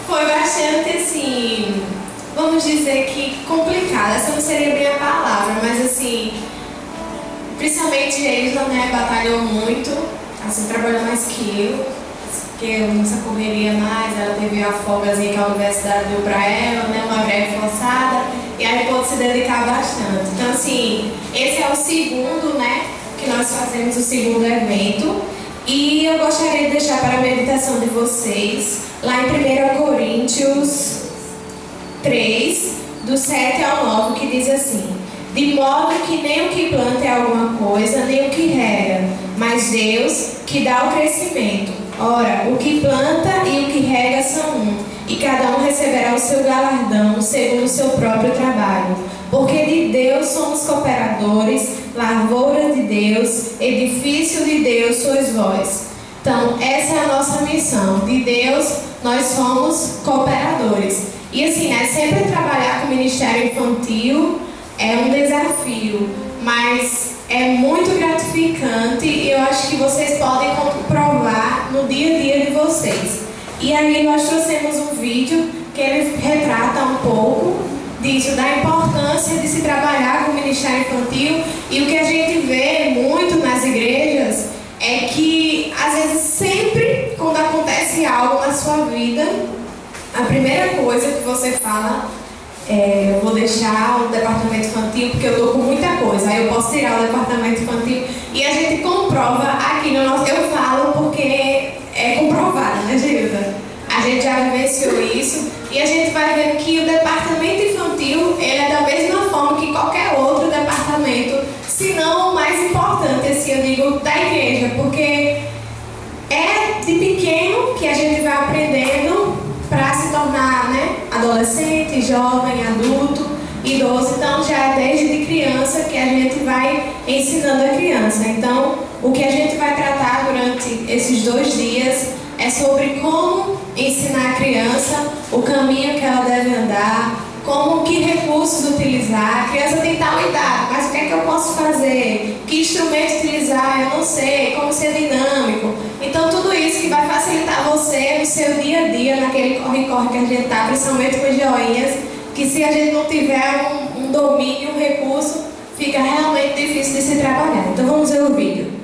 Foi bastante assim, vamos dizer que complicado. Essa não seria bem a palavra, mas assim, principalmente Geisla, né, batalhou muito, assim, trabalhou mais que eu, porque eu nessa correria mais, ela teve a folgazinha que a universidade deu pra ela, né, uma greve forçada, e aí pôde se dedicar bastante. Então assim, esse é o segundo, né, que nós fazemos, o segundo evento, e eu gostaria de deixar para a meditação de vocês, lá em 1 Coríntios 3, do 7 ao 9, que diz assim: de modo que nem o que planta é alguma coisa, nem o que rega, mas Deus que dá o crescimento. Ora, o que planta e o que rega são um, e cada um receberá o seu galardão segundo o seu próprio trabalho. Porque de Deus somos cooperadores, lavoura de Deus, edifício de Deus sois vós. Então, essa é a nossa missão. De Deus, nós somos cooperadores. E assim, né, sempre trabalhar com o Ministério Infantil é um desafio, mas é muito gratificante e eu acho que vocês podem comprovar no dia a dia de vocês. E aí nós trouxemos um vídeo que ele retrata um pouco disso, da importância de se trabalhar com o Ministério Infantil. E o que a gente vê muito nas igrejas é que, às vezes, sempre quando acontece algo na sua vida, a primeira coisa que você fala eu vou deixar o departamento infantil porque eu estou com muita coisa, aí eu posso tirar o departamento infantil. E a gente comprova aqui no nosso... Eu falo porque é comprovado, né, Gilda? A gente já vivenciou isso e a gente vai ver que o departamento infantil, ele é da mesma forma que qualquer outro departamento, se não o mais importante, assim, eu digo, da igreja, porque é de pequeno que a gente vai aprendendo para se tornar, né, adolescente, jovem, adulto, idoso. Então já é desde criança que a gente vai ensinando a criança. Então o que a gente vai tratar durante esses 2 dias é sobre como ensinar a criança o caminho que ela deve andar, como, que recursos utilizar. A criança tem tal idade, mas o que é que eu posso fazer? Que instrumento utilizar? Eu não sei. Como ser dinâmico? Então tudo isso que vai facilitar você no seu dia a dia, naquele corre-corre que a gente está, principalmente com as joinhas, que se a gente não tiver um domínio, um recurso, fica realmente difícil de se trabalhar. Então vamos ver o vídeo.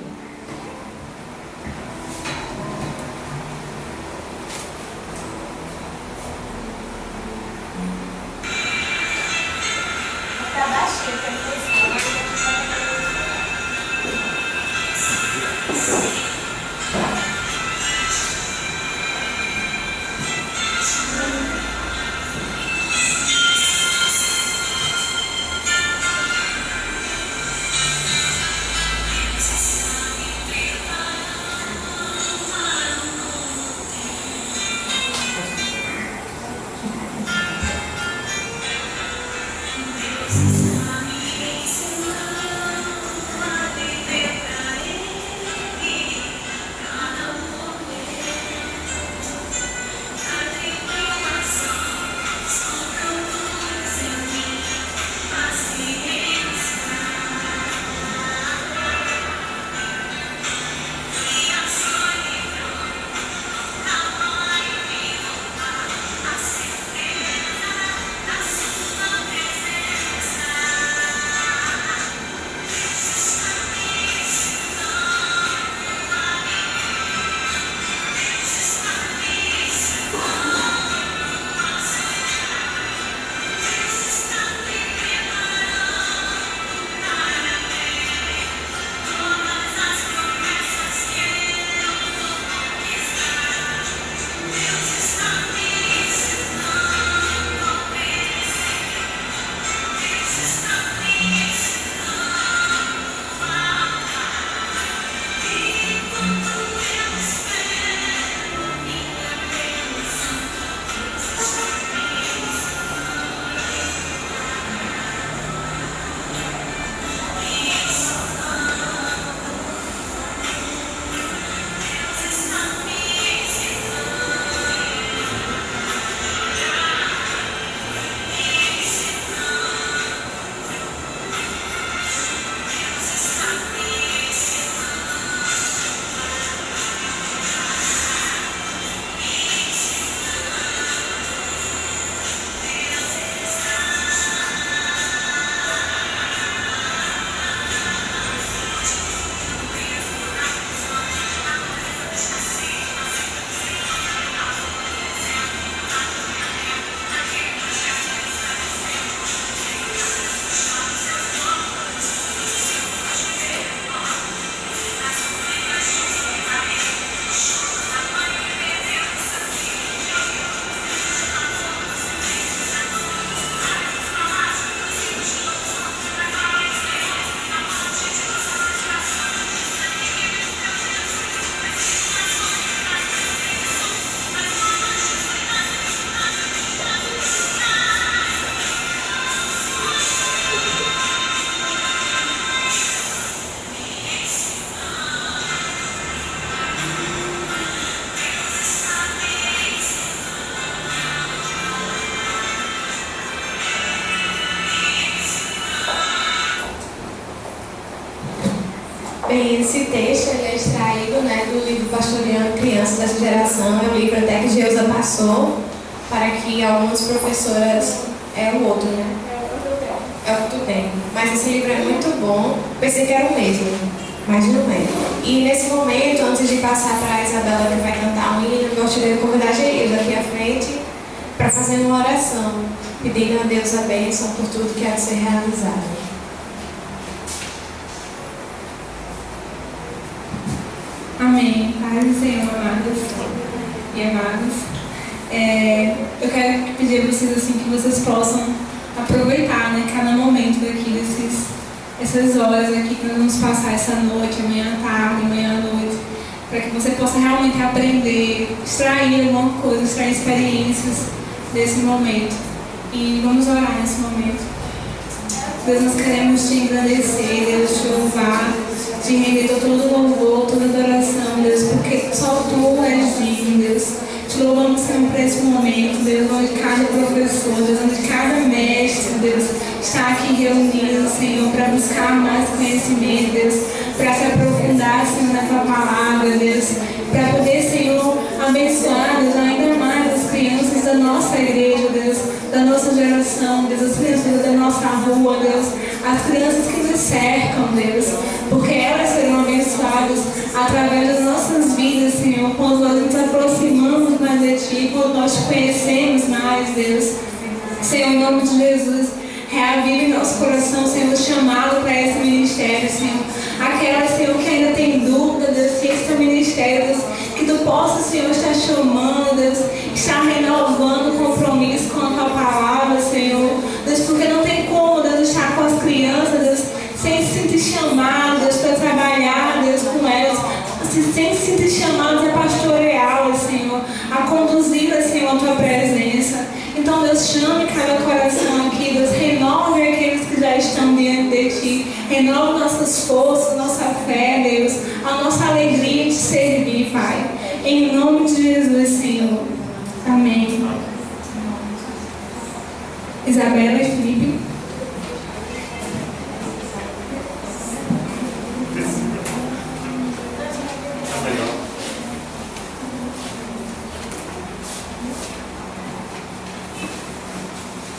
Aí esse texto ele é extraído, né, do livro Pastoreando Crianças dessa Geração. É um livro até que Geusa passou para que algumas professoras... É o outro, né? É o que tu tem. Mas esse livro é muito bom. Pensei que era o mesmo, mas não é. E nesse momento, antes de passar para a Isabela, que vai cantar um hino, eu gostaria de convidar a Geilza aqui à frente para fazer uma oração, pedindo a Deus a bênção por tudo que há de ser realizado. Amém. Paz do Senhor, amadas e amados. Eu quero pedir a vocês assim, que vocês possam aproveitar, né, cada momento daqui, essas horas aqui que nós vamos passar essa noite, amanhã à tarde, amanhã à noite, para que você possa realmente aprender, extrair alguma coisa, extrair experiências desse momento. E vamos orar nesse momento. Deus, nós queremos te engrandecer, Deus, te louvar, te render todo louvor, toda adoração, Deus, porque só tu és digno, Deus. Te louvamos, Senhor, por esse momento, Deus, onde cada professor, Deus, onde cada mestre, Deus, está aqui reunido, Senhor, para buscar mais conhecimento, Deus, para se aprofundar, Senhor, na tua palavra, Deus, para poder, Senhor, abençoar, Deus, ainda mais as crianças da nossa igreja, Deus, da nossa geração, Deus, as crianças da nossa rua, Deus, as crianças que nos cercam, Deus, porque elas serão abençoadas através das nossas vidas, Senhor, quando nós nos aproximamos mais de Ti, quando nós te conhecemos mais, Deus. Senhor, em nome de Jesus, reavive em nosso coração, Senhor, chamado para esse ministério, Senhor. Aquelas, Senhor, que ainda tem dúvida, Deus, que esse ministério, Deus, que Tu possa, Senhor, estar chamando, Deus, estar renovando o compromisso com a Tua palavra, Senhor. Deus, porque não tem como, Deus, estar com as crianças, Deus, sem se sentir chamado, Deus, para trabalhar, Deus, com elas, sem se sentir chamado a pastoreá-las, Senhor, a conduzi-las, Senhor, a Tua presença. Então, Deus, chame cada coração aqui, Deus, renove aqueles que já estão diante de Ti, renove nossas forças, nossa fé, Deus, a nossa alegria de servir, Pai. Em nome de Jesus, Senhor. Amém. Isabela e Felipe.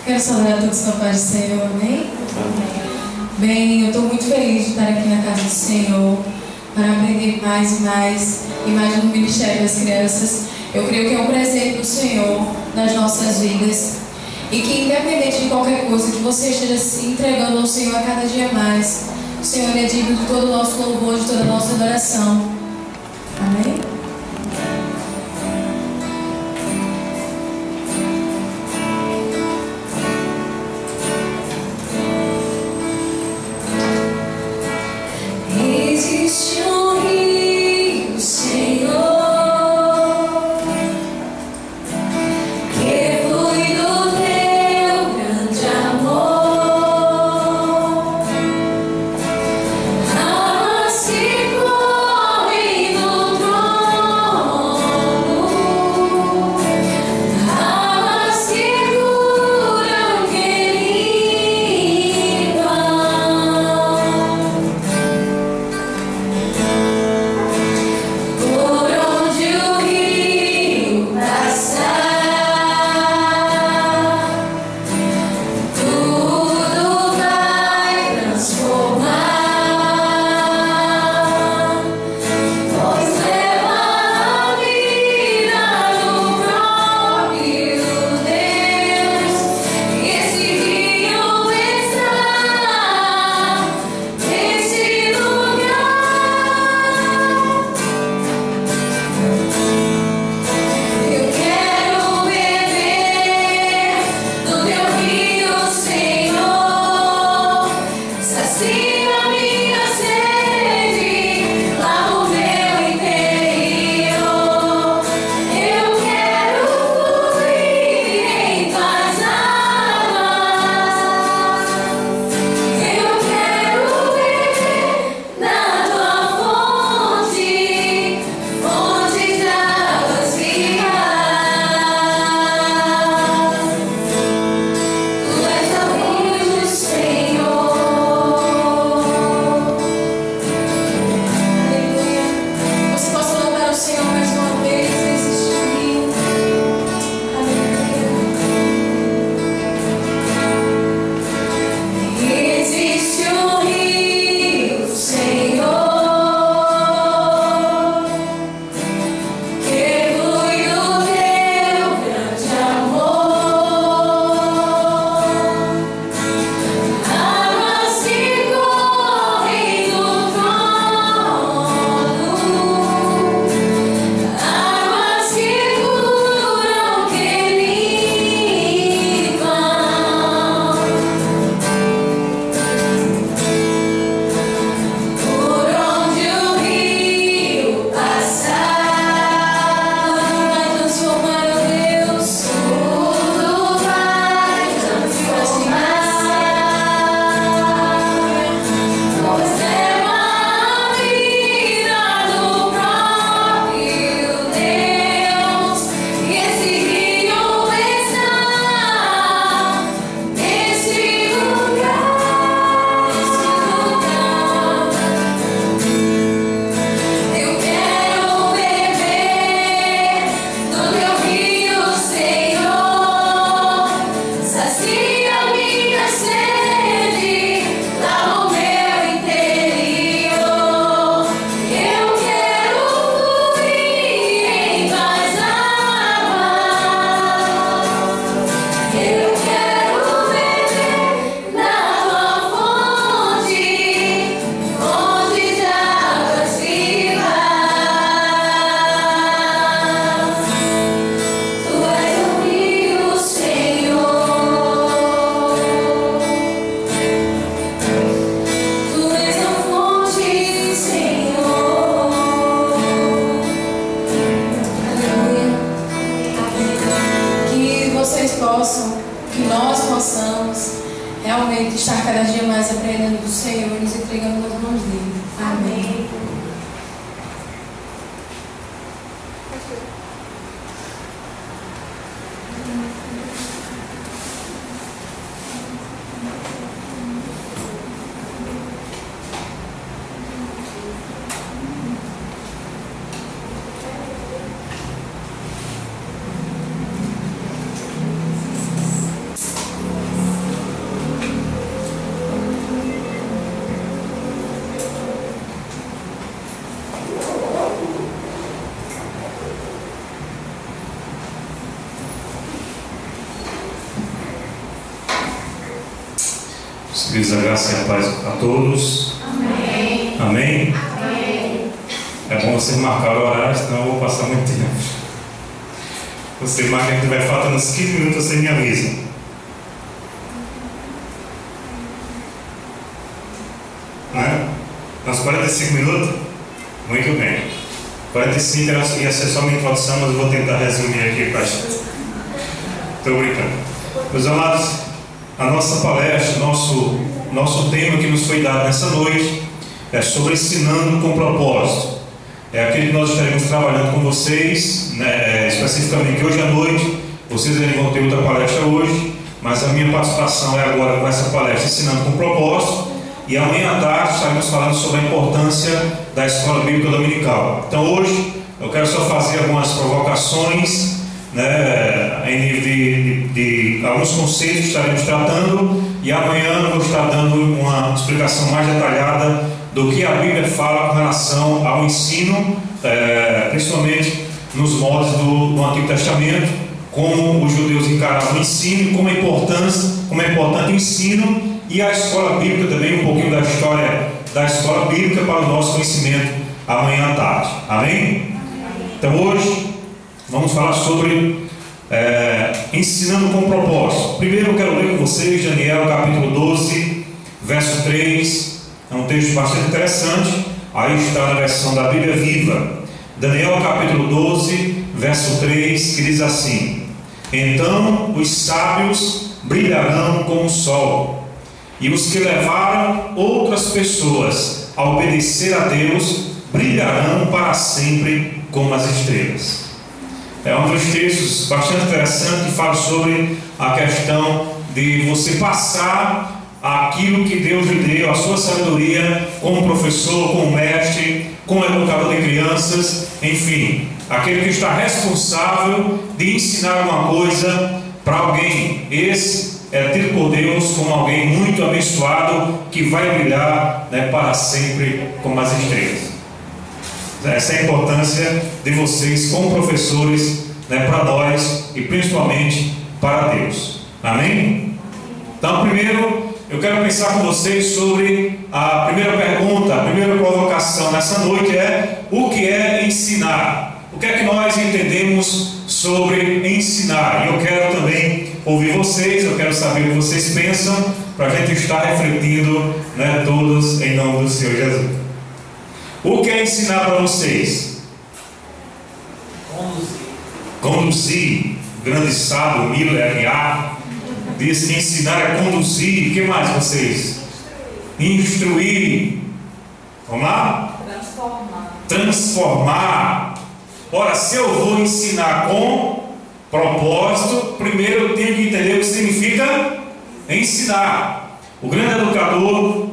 Quero saudar a todos com a paz do Senhor, amém? Bem, eu estou muito feliz de estar aqui na casa do Senhor para aprender mais e mais no Ministério das Crianças. Eu creio que é um presente do Senhor nas nossas vidas e que, independente de qualquer coisa, que você esteja se entregando ao Senhor a cada dia mais. O Senhor é digno de todo o nosso louvor, de toda a nossa adoração. Amém? Existe um rio, Senhor, que flui do Teu grande amor. Águas que correm realmente estar cada dia mais aprendendo do Senhor e nos entregando nas mãos dele. Amém. Queridos, a graça e a paz a todos. Amém. Amém? Amém. É bom vocês marcar o horário, senão eu vou passar muito tempo. Você marca que vai faltando uns 15 minutos, você me avisa. Né? Uns 45 minutos? Muito bem. 45 ia ser só uma introdução, mas eu vou tentar resumir aqui para a gente. Estou brincando. Meus amados, a nossa palestra, nosso tema que nos foi dado nessa noite é sobre ensinando com propósito. É aquele que nós estaremos trabalhando com vocês, né, especificamente hoje à noite. Vocês ainda vão ter outra palestra hoje, mas a minha participação é agora com essa palestra ensinando com propósito. E amanhã à tarde estaremos falando sobre a importância da escola bíblica dominical. Então hoje eu quero só fazer algumas provocações, né, em nível de alguns conceitos que estaremos tratando, e amanhã eu vou estar dando uma explicação mais detalhada do que a Bíblia fala com relação ao ensino, principalmente nos moldes do Antigo Testamento, como os judeus encaravam o ensino, como é importante o ensino, e a escola bíblica também, um pouquinho da história da escola bíblica para o nosso conhecimento amanhã à tarde. Amém? Então hoje vamos falar sobre ensinando com propósito. Primeiro eu quero ler com vocês Daniel capítulo 12, verso 3. É um texto bastante interessante. Aí está na versão da Bíblia Viva. Daniel capítulo 12, verso 3, que diz assim: Então os sábios brilharão como o sol, e os que levaram outras pessoas a obedecer a Deus brilharão para sempre como as estrelas. É um dos textos bastante interessante que fala sobre a questão de você passar aquilo que Deus lhe deu, a sua sabedoria, como professor, como mestre, como educador de crianças, enfim, aquele que está responsável de ensinar uma coisa para alguém. Esse é tido por Deus como alguém muito abençoado, que vai brilhar, né, para sempre como as estrelas. Essa é a importância de vocês como professores, né, para nós e principalmente para Deus. Amém? Então, primeiro eu quero pensar com vocês sobre a primeira pergunta, a primeira provocação nessa noite é: o que é ensinar? O que é que nós entendemos sobre ensinar? E eu quero também ouvir vocês, eu quero saber o que vocês pensam, para a gente estar refletindo, né, todos em nome do Senhor Jesus. O que é ensinar para vocês? Conduzir. Grande sábio Miller diz que ensinar é conduzir. O que mais vocês? Instruir. Vamos lá? Transformar. Ora, se eu vou ensinar com propósito, primeiro eu tenho que entender o que significa ensinar. O grande educador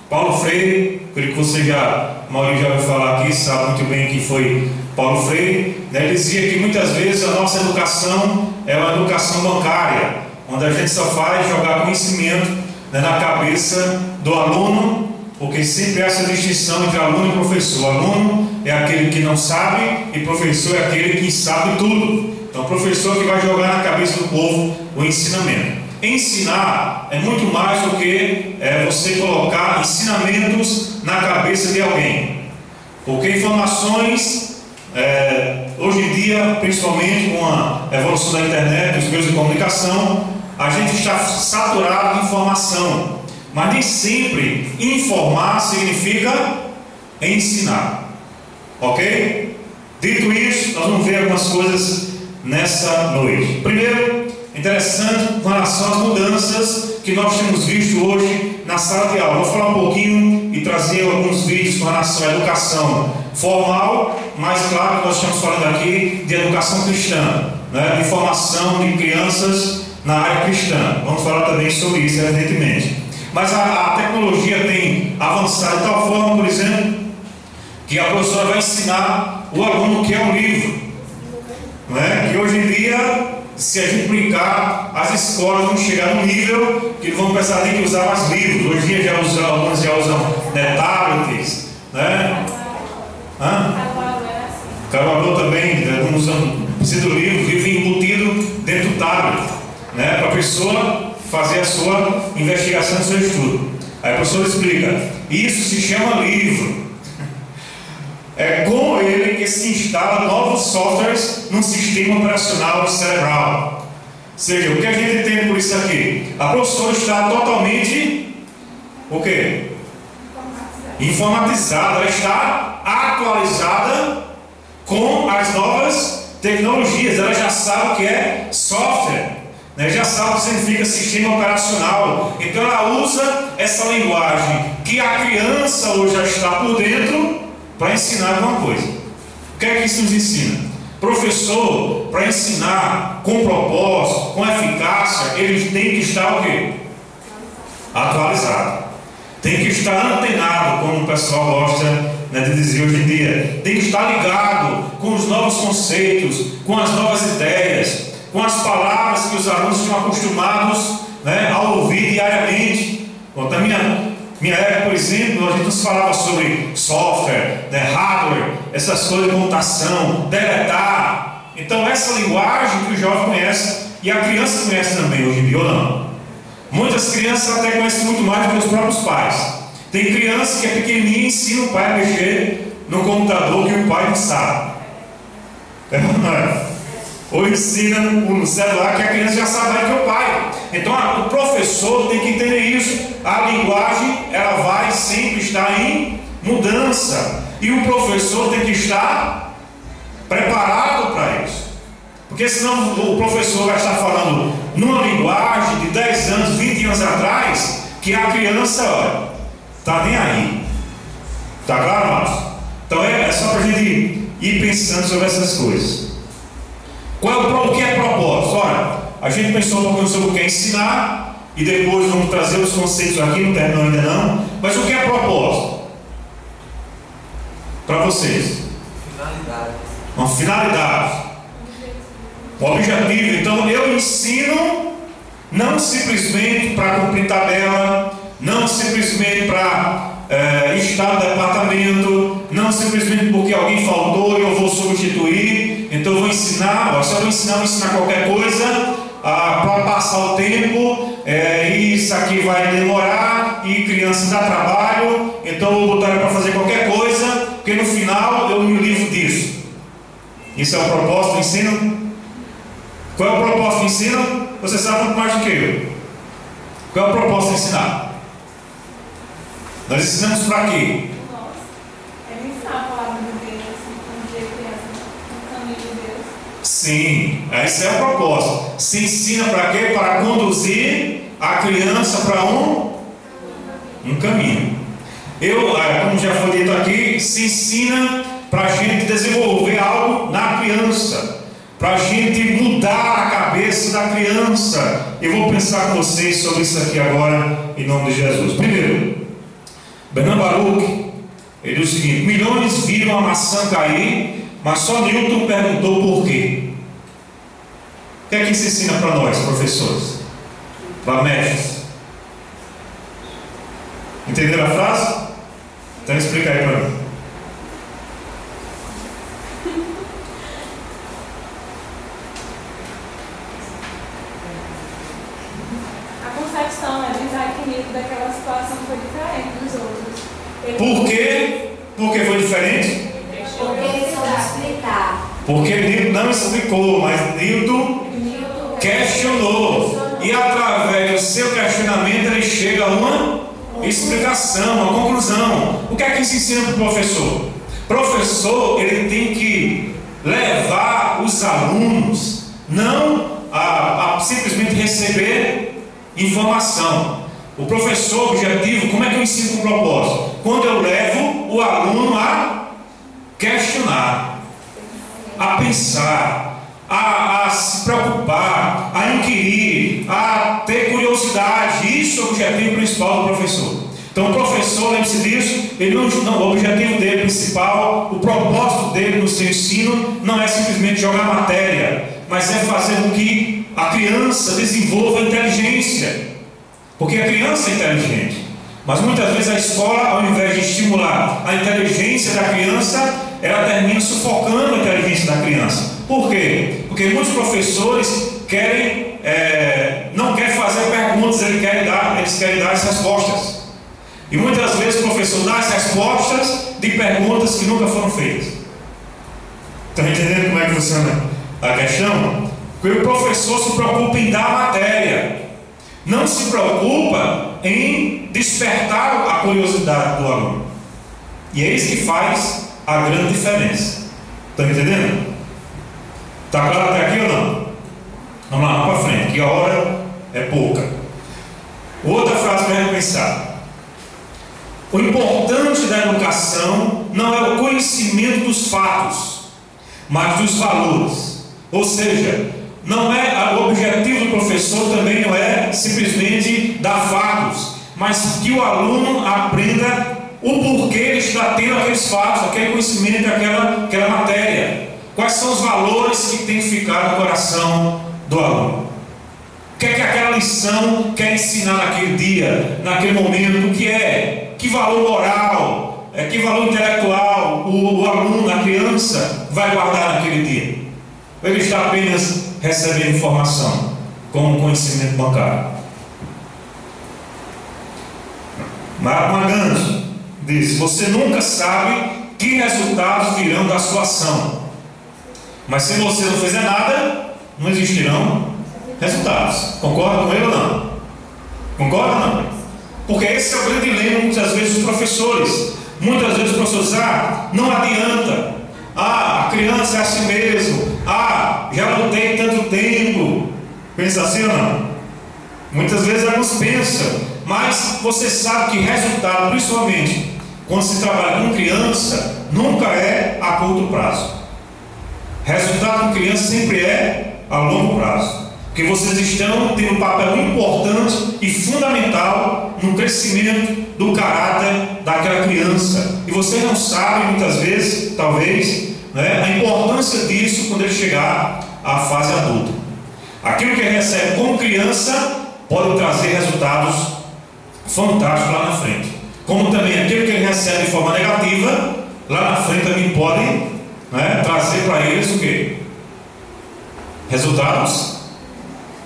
Paulo Freire, que você a maioria já ouviu falar aqui, sabe muito bem que foi Paulo Freire, né? Ele dizia que muitas vezes a nossa educação é uma educação bancária, onde a gente só faz jogar conhecimento, né, na cabeça do aluno, porque sempre há essa distinção entre aluno e professor. O aluno é aquele que não sabe e professor é aquele que sabe tudo. Então o professor que vai jogar na cabeça do povo o ensinamento. Ensinar é muito mais do que você colocar ensinamentos na cabeça de alguém, porque informações, hoje em dia, principalmente com a evolução da internet, dos meios de comunicação, a gente está saturado de informação, mas nem sempre informar significa ensinar, ok? Dito isso, nós vamos ver algumas coisas nessa noite. Primeiro, interessante com relação às mudanças que nós temos visto hoje na sala de aula. Vou falar um pouquinho e trazer alguns vídeos com relação à educação formal, mas claro que nós estamos falando aqui de educação cristã, né? De formação de crianças na área cristã. Vamos falar também sobre isso, evidentemente. Mas a tecnologia tem avançado de tal forma, por exemplo, que a professora vai ensinar o aluno o que é um livro, não é? Que hoje em dia, se a gente brincar, as escolas vão chegar no nível que vão precisar nem que usar mais livros. Hoje em dia alguns já usam, né, tablets, né? Caruaru também, alguns precisa do livro, vive embutido dentro do tablet, né? Para a pessoa fazer a sua investigação, o seu estudo. Aí a professora explica, isso se chama livro. É com ele que se instala novos softwares num sistema operacional cerebral. Ou seja, o que a gente entende por isso aqui? A professora está totalmente o quê? Informatizada. Ela está atualizada com as novas tecnologias. Ela já sabe o que é software, né? Já sabe o que significa sistema operacional. Então ela usa essa linguagem que a criança hoje já está por dentro para ensinar alguma coisa. O que é que isso nos ensina? Professor, para ensinar com propósito, com eficácia, ele tem que estar o quê? Atualizado. Tem que estar antenado, como o pessoal gosta, né, de dizer hoje em dia. Tem que estar ligado com os novos conceitos, com as novas ideias, com as palavras que os alunos estão acostumados, né, a ouvir diariamente. Bom, da minha época, por exemplo, a gente nos falava sobre software, né, hardware, essas coisas de computação, deletar. Então essa linguagem que o jovem conhece e a criança conhece também hoje em dia, ou não? Muitas crianças até conhecem muito mais do que os próprios pais. Tem criança que é pequenininha e ensina o pai a mexer no computador que o pai não sabe. Não é? Ou ensina no celular que a criança já sabe mais que o pai. Então o professor tem que entender isso. A linguagem, ela vai sempre estar em mudança. E o professor tem que estar preparado para isso. Porque senão o professor vai estar falando numa linguagem de 10 anos, 20 anos atrás, que a criança, olha, está nem aí. Está claro, Marcos? Então é só para a gente ir pensando sobre essas coisas. O que é propósito? Olha, a gente pensou um pouquinho sobre o que é ensinar e depois vamos trazer os conceitos aqui, não terminou ainda não. Mas o que é propósito? Para vocês? Finalidade. Uma finalidade. Um objetivo. Então eu ensino não simplesmente para cumprir tabela, não simplesmente para estar no departamento, não simplesmente porque alguém faltou e eu vou substituir. Então eu vou ensinar, se eu vou ensinar qualquer coisa para passar o tempo, e isso aqui vai demorar e criança dá trabalho, então eu vou botar para fazer qualquer coisa, porque no final eu me livro disso. Isso é o propósito do ensino? Qual é o propósito do ensino? Você sabe muito mais do que eu. Qual é o propósito de ensinar? Nós ensinamos para quê? É ensinar a palavra de Deus, conduzir a criança no caminho de Deus. Sim, esse é o propósito. Se ensina para quê? Para conduzir a criança para um caminho. Como já foi dito aqui, se ensina para a gente desenvolver algo na criança, para a gente mudar a cabeça da criança. Eu vou pensar com vocês sobre isso aqui agora, em nome de Jesus. Primeiro, Bernard Baruch, ele diz o seguinte: milhões viram a maçã cair, mas só Newton perguntou por quê. O que é que isso ensina para nós, professores? Para mestres? Entenderam a frase? Então explica aí para mim. Daquela situação foi diferente dos outros. Por quê? Por que foi diferente? Porque ele só explicar. Porque Newton não explicou, mas Newton questionou. E através do seu questionamento ele chega a uma explicação, uma conclusão. O que é que isso ensina para o professor? Professor, ele tem que levar os alunos não a simplesmente receber informação. O professor objetivo, como é que eu ensino com propósito? Quando eu levo o aluno a questionar, a pensar, a se preocupar, a inquirir, a ter curiosidade. Isso é o objetivo principal do professor. Então o professor, lembre-se disso, o objetivo dele principal, o propósito dele no seu ensino não é simplesmente jogar matéria, mas é fazer com que a criança desenvolva inteligência. Porque a criança é inteligente, mas muitas vezes a escola, ao invés de estimular a inteligência da criança, ela termina sufocando a inteligência da criança. Por quê? Porque muitos professores não querem fazer perguntas, eles querem dar as respostas. E muitas vezes o professor dá as respostas de perguntas que nunca foram feitas. Estão entendendo como é que funciona a questão? Porque o professor se preocupa em dar matéria, não se preocupa em despertar a curiosidade do aluno. E é isso que faz a grande diferença. Estão entendendo? Está claro até aqui ou não? Vamos lá, vamos para frente, que a hora é pouca. Outra frase para repensar. O importante da educação não é o conhecimento dos fatos, mas dos valores. Ou seja, o objetivo do professor também não é simplesmente dar fatos, mas que o aluno aprenda o porquê ele está tendo aqueles fatos, aquele conhecimento, aquela matéria. Quais são os valores que tem que ficar no coração do aluno? O que é que aquela lição quer ensinar naquele dia, naquele momento? O que é? Que valor moral, que valor intelectual o aluno, a criança vai guardar naquele dia? Ou ele está apenas recebendo informação, como conhecimento bancário? Mahatma Gandhi diz: você nunca sabe que resultados virão da sua ação, mas se você não fizer nada, não existirão resultados. Concorda com ele ou não? Concorda ou não? Porque esse é o grande dilema muitas vezes dos professores. Muitas vezes os professores, não adianta, a criança é assim mesmo, já lutei tanto tempo. Pensa assim ou não? Muitas vezes alguns pensam, mas você sabe que resultado, principalmente quando se trabalha com criança, nunca é a curto prazo. Resultado com criança sempre é a longo prazo, porque vocês estão tendo um papel importante e fundamental no crescimento do caráter daquela criança, e vocês não sabem muitas vezes, talvez, a importância disso quando ele chegar à fase adulta. Aquilo que ele recebe como criança pode trazer resultados fantásticos lá na frente, como também aquilo que ele recebe de forma negativa lá na frente também pode trazer para eles o quê? Resultados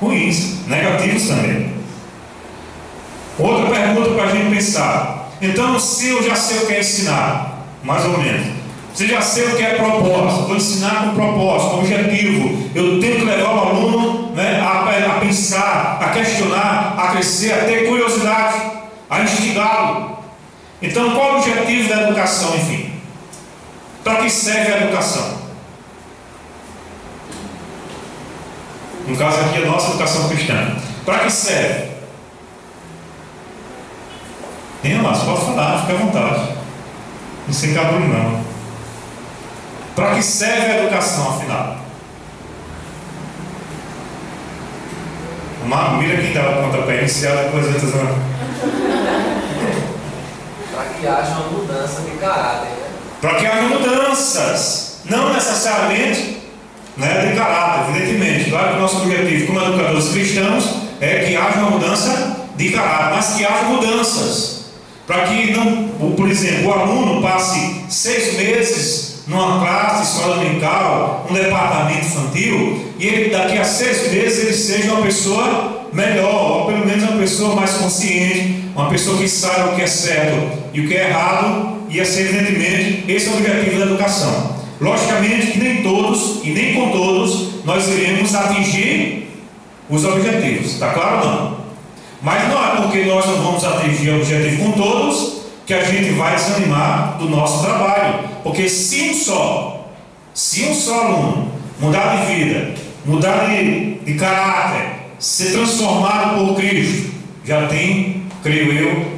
ruins, negativos também. Outra pergunta para a gente pensar. Então, se eu já sei o que é ensinar, mais ou menos, se já sei o que é propósito, vou ensinar com propósito, objetivo, eu tenho que levar o aluno a pensar, a questionar, a crescer, a ter curiosidade, a instigá-lo. Então, qual é o objetivo da educação, enfim? Para que serve a educação? No caso aqui, a nossa educação cristã. Para que serve? Tem lá, pode falar, fica à vontade. Não se encabule não. Para que serve a educação, afinal? Mira quem dava conta para iniciar, depois entra para que haja uma mudança de caráter, né? Para que haja mudanças, não necessariamente de caráter, evidentemente. Claro que o nosso objetivo como educadores cristãos é que haja uma mudança de caráter, mas que haja mudanças, para que não, por exemplo, o aluno passe 6 meses numa classe, escola dominical, um departamento infantil, e ele daqui a 6 meses ele seja uma pessoa melhor, ou pelo menos uma pessoa mais consciente, uma pessoa que saiba o que é certo e o que é errado, e assim, evidentemente, esse é o objetivo da educação. Logicamente que nem todos e nem com todos nós iremos atingir os objetivos, está claro ou não? Mas não é porque nós não vamos atingir o objetivo com todos que a gente vai desanimar do nosso trabalho, porque se um só aluno mudar de vida, mudar de caráter, ser transformado por Cristo, já tem, creio eu,